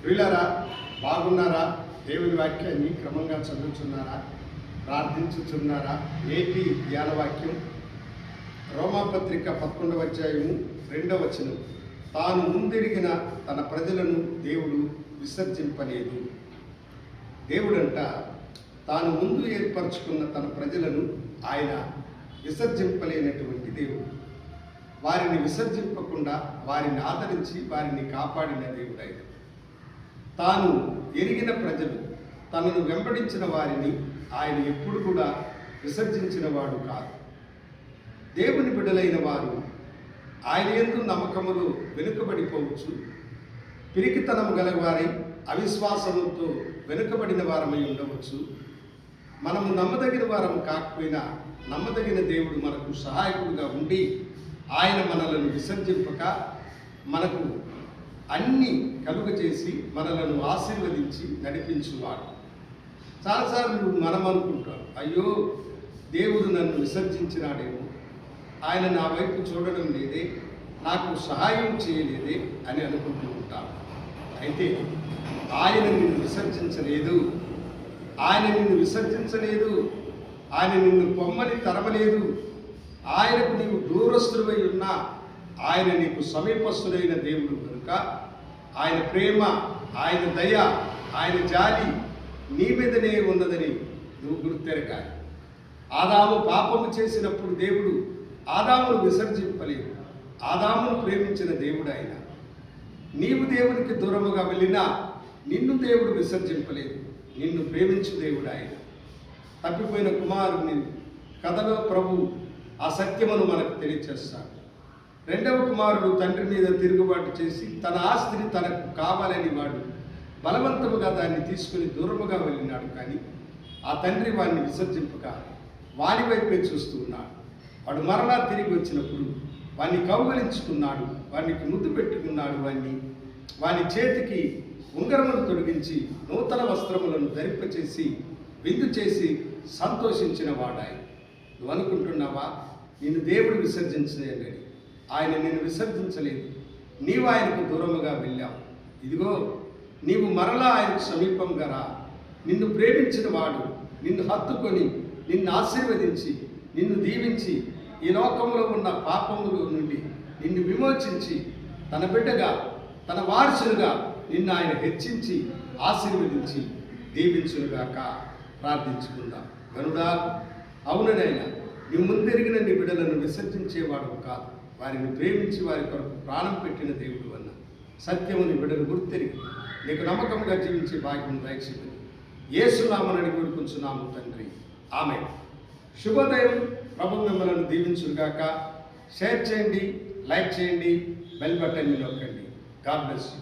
ప్రియులారా, బాగున్నారా? దేవుని వాక్యాన్ని క్రమంగా చదువుతున్నారా? ప్రార్థించుచున్నారా? నేటి ధ్యాన వాక్యం రోమాపత్రిక 11వ అధ్యాయము 2వ వచనం. తాను ముందెరిగిన తన ప్రజలను దేవుడు విసర్జింపలేదు. దేవుడంట తాను ముందు ఏర్పరచుకున్న తన ప్రజలను ఆయన విసర్జింపలేనటువంటి దేవుడు. వారిని విసర్జింపకుండా వారిని ఆదరించి వారిని కాపాడిన దేవుడు ఆయన. తాను ఎరిగిన ప్రజలు, తనను వెంబడించిన వారిని ఆయన ఎప్పుడు కూడా విసర్జించిన వాడు కాదు. దేవుని బిడ్డలైన వారు ఆయన యందు నమ్మకములు వెనుకబడిపోవచ్చు. పిరికితనము గలవారై అవిశ్వాసముతో వెనుకబడిన వారమై ఉండవచ్చు. మనము నమ్మదగిన వారము కాకపోయినా నమ్మదగిన దేవుడు మనకు సహాయకుడుగా ఉండి ఆయన మనలను విసర్జింపక మనకు అన్ని కలుగజేసి మనలను ఆశీర్వదించి నడిపించువాడు. చాలాసార్లు మనం అనుకుంటాం, అయ్యో దేవుడు నన్ను విసర్జించినాడేమో, ఆయన నా వైపు చూడడం లేదే, నాకు సహాయం చేయలేదే అని అనుకుంటూ ఉంటాం. అయితే ఆయన నిన్ను విసర్జించలేదు. ఆయన నిన్ను విసర్జించలేదు. ఆయన నిన్ను పొమ్మని తరమలేదు. ఆయనకు నీవు దూరస్తుడివై ఉన్నా ఆయన నీకు సమీపస్తుడైన దేవుడు కనుక ఆయన ప్రేమ, ఆయన దయ, ఆయన జాలి నీ మీదనే ఉన్నదని నువ్వు గుర్తెరగాలి. ఆదాము పాపము చేసినప్పుడు దేవుడు ఆదామును విసర్జింపలేదు. ఆదామును ప్రేమించిన దేవుడు ఆయన. నీవు దేవునికి దూరముగా వెళ్ళినా నిన్ను దేవుడు విసర్జింపలేదు. నిన్ను ప్రేమించు దేవుడు ఆయన. తప్పిపోయిన కుమారుని కథలో ప్రభు ఆ సత్యమును మనకు తెలియచేస్తాడు. రెండవ కుమారుడు తండ్రి మీద తిరుగుబాటు చేసి తన ఆస్తిని తనకు కావాలని వాడు బలవంతముగా దాన్ని తీసుకుని దూరముగా వెళ్ళినాడు. కానీ ఆ తండ్రి వాడిని విసర్జింపక వాని వైపే చూస్తూ ఉన్నాడు. వాడు మరలా తిరిగి వచ్చినప్పుడు వాడిని కౌగలించుకున్నాడు, వానికి ముద్దు పెట్టుకున్నాడు, వాని చేతికి ఉంగరమును తొడిగించి నూతన వస్త్రములను ధరింపచేసి విందు చేసి సంతోషించిన వాడాయి. నువ్వు అనుకుంటున్నావా నిన్ను దేవుడు విసర్జించలేదని? ఆయన నిన్ను విసర్జించలేదు. నీవు ఆయనకు దూరముగా వెళ్ళావు. ఇదిగో నీవు మరలా ఆయనకు సమీపంగా రా. నిన్ను ప్రేమించిన వాడు నిన్ను హత్తుకొని నిన్ను ఆశీర్వదించి నిన్ను దీవించి ఈ లోకంలో ఉన్న పాపముల నుండి నిన్ను విమోచించి తన బిడ్డగా తన వారసులుగా నిన్ను ఆయన హెచ్చించి ఆశీర్వదించి దీవించునుగాక. ప్రార్థించుకుందాం. గనుడా, అవుననైనా నీ ముందెరిగిన నీ బిడ్డలను విసర్జించేవాడు కాదు, వారిని ప్రేమించి వారి కొరకు ప్రాణం పెట్టిన దేవుడు అన్న సత్యముని బిడ్డను గుర్తెరిగి నీకు నమ్మకంగా జీవించే భాగ్యం దయచేయమని యేసునామమున కోరుకుంటున్నాము తండ్రి. ఆమేన్. శుభోదయం. ప్రభు మిమ్మల్ని దీవించుగాక. షేర్ చేయండి, లైక్ చేయండి, బెల్ బటన్ని నొక్కండి. God bless you.